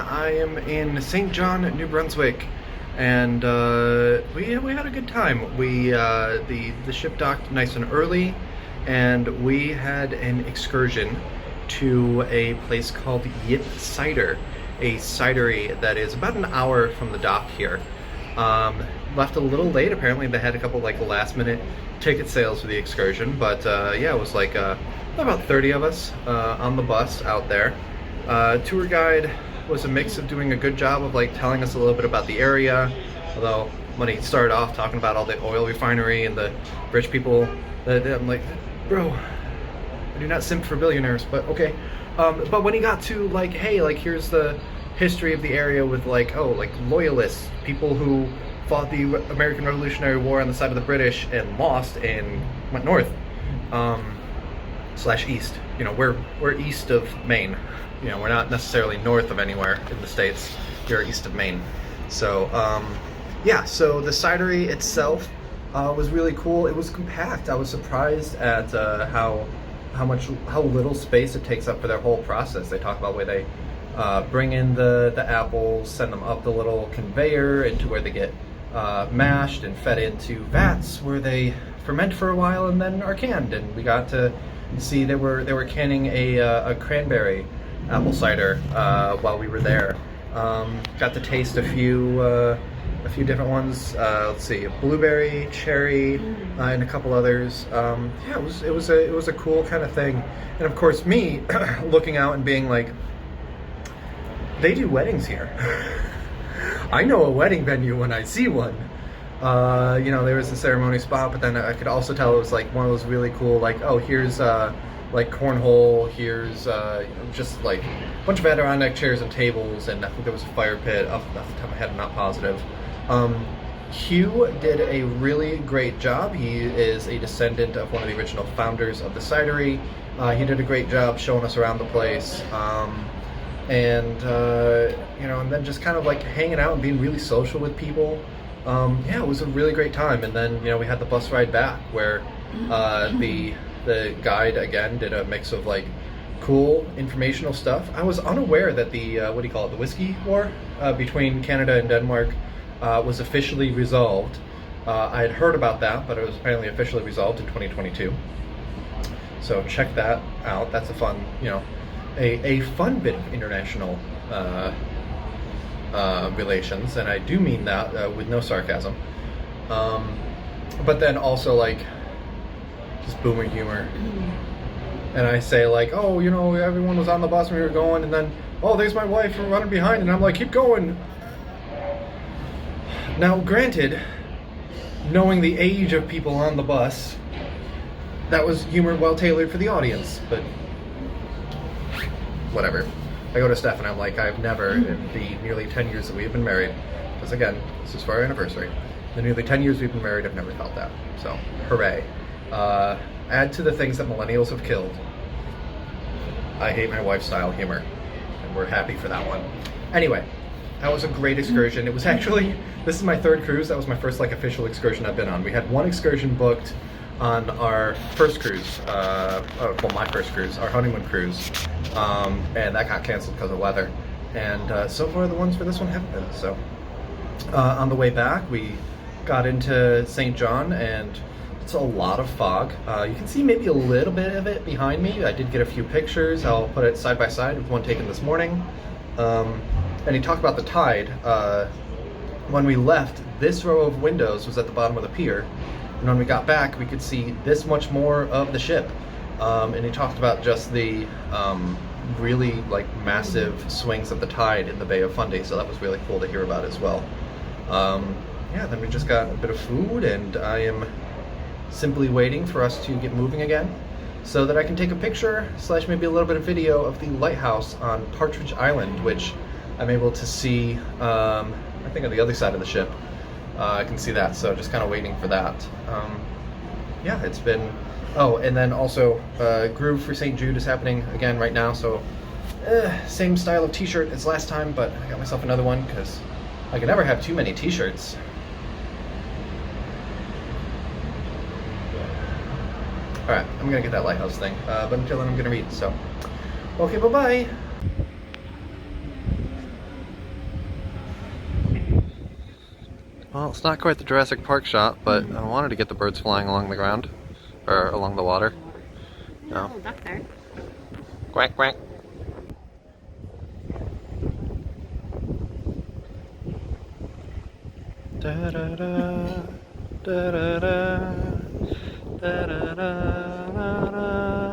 I am in St. John, New Brunswick, and we had a good time. The ship docked nice and early, and we had an excursion to a place called Cider, a cidery that is about an hour from the dock here. Left a little late. Apparently they had a couple like last minute ticket sales for the excursion, but yeah, it was like about 30 of us on the bus out there. Tour guide was a mix of doing a good job of like telling us a little bit about the area, although when he started off talking about all the oil refinery and the rich people, I'm like, bro, I do not simp for billionaires, but okay. But when he got to like, hey, like here's the history of the area with like, oh, like loyalists, people who fought the American Revolutionary War on the side of the British and lost and went north, slash east. You know, we're east of Maine. You know, we're not necessarily north of anywhere in the States. We're east of Maine. So, yeah, so the cidery itself was really cool. It was compact. I was surprised at how little space it takes up for their whole process. They talk about where they bring in the apples, send them up the little conveyor into where they get mashed and fed into vats where they ferment for a while and then are canned. And we got to see they were canning a cranberry apple cider while we were there. Got to taste a few different ones. Let's see, blueberry, cherry, and a couple others. Yeah, it was a cool kind of thing. And of course, me looking out and being like, they do weddings here. I know a wedding venue when I see one. You know, there was a ceremony spot, but then I could also tell it was like one of those really cool, like, oh, here's like cornhole, here's you know, just like a bunch of Adirondack chairs and tables, and I think there was a fire pit. Off the top of my head, I'm not positive. Hugh did a really great job. He is a descendant of one of the original founders of the cidery. He did a great job showing us around the place. And you know, and then just kind of like hanging out and being really social with people. Yeah, it was a really great time. And then, you know, we had the bus ride back where the guide again did a mix of like cool informational stuff. I was unaware that the what do you call it, the whiskey war between Canada and Denmark was officially resolved. I had heard about that, but it was apparently officially resolved in 2022. So check that out. That's a fun, you know, a fun bit of international relations, and I do mean that with no sarcasm. But then also like just boomer humor. And I say like, oh, you know, everyone was on the bus when we were going, and then, oh, there's my wife running behind, and I'm like, keep going. Now, granted, knowing the age of people on the bus, that was humor well tailored for the audience, but whatever. I go to Steph and I'm like, I've never, in the nearly 10 years that we've been married, because again, this is for our anniversary, the nearly 10 years we've been married, I've never felt that. So, hooray. Add to the things that millennials have killed. I hate my wife's style humor, and we're happy for that one. Anyway, that was a great excursion. It was actually, this is my third cruise. That was my first like official excursion I've been on. We had one excursion booked on our first cruise, well, my first cruise, our honeymoon cruise, and that got canceled because of weather. And so far the ones for this one haven't been. So on the way back, we got into St. John, and it's a lot of fog. You can see maybe a little bit of it behind me. I did get a few pictures. I'll put it side by side with one taken this morning. And he talked about the tide. When we left, this row of windows was at the bottom of the pier. And when we got back, we could see this much more of the ship. And he talked about just the really like massive swings of the tide in the Bay of Fundy. So that was really cool to hear about as well. Yeah, then we just got a bit of food, and I am simply waiting for us to get moving again so that I can take a picture slash maybe a little bit of video of the lighthouse on Partridge Island, which I'm able to see, I think on the other side of the ship. I can see that, so just kind of waiting for that. Yeah, it's been, oh, and then also Groove for St. Jude is happening again right now, so same style of t-shirt as last time, but I got myself another one because I can never have too many t-shirts. Alright, I'm gonna get that lighthouse thing, but until then I'm gonna read, so. Okay, bye-bye! Well, it's not quite the Jurassic Park shot, but I wanted to get the birds flying along the ground. Or along the water. No. Little duck there. Quack, quack. Da da da da da da da da da da.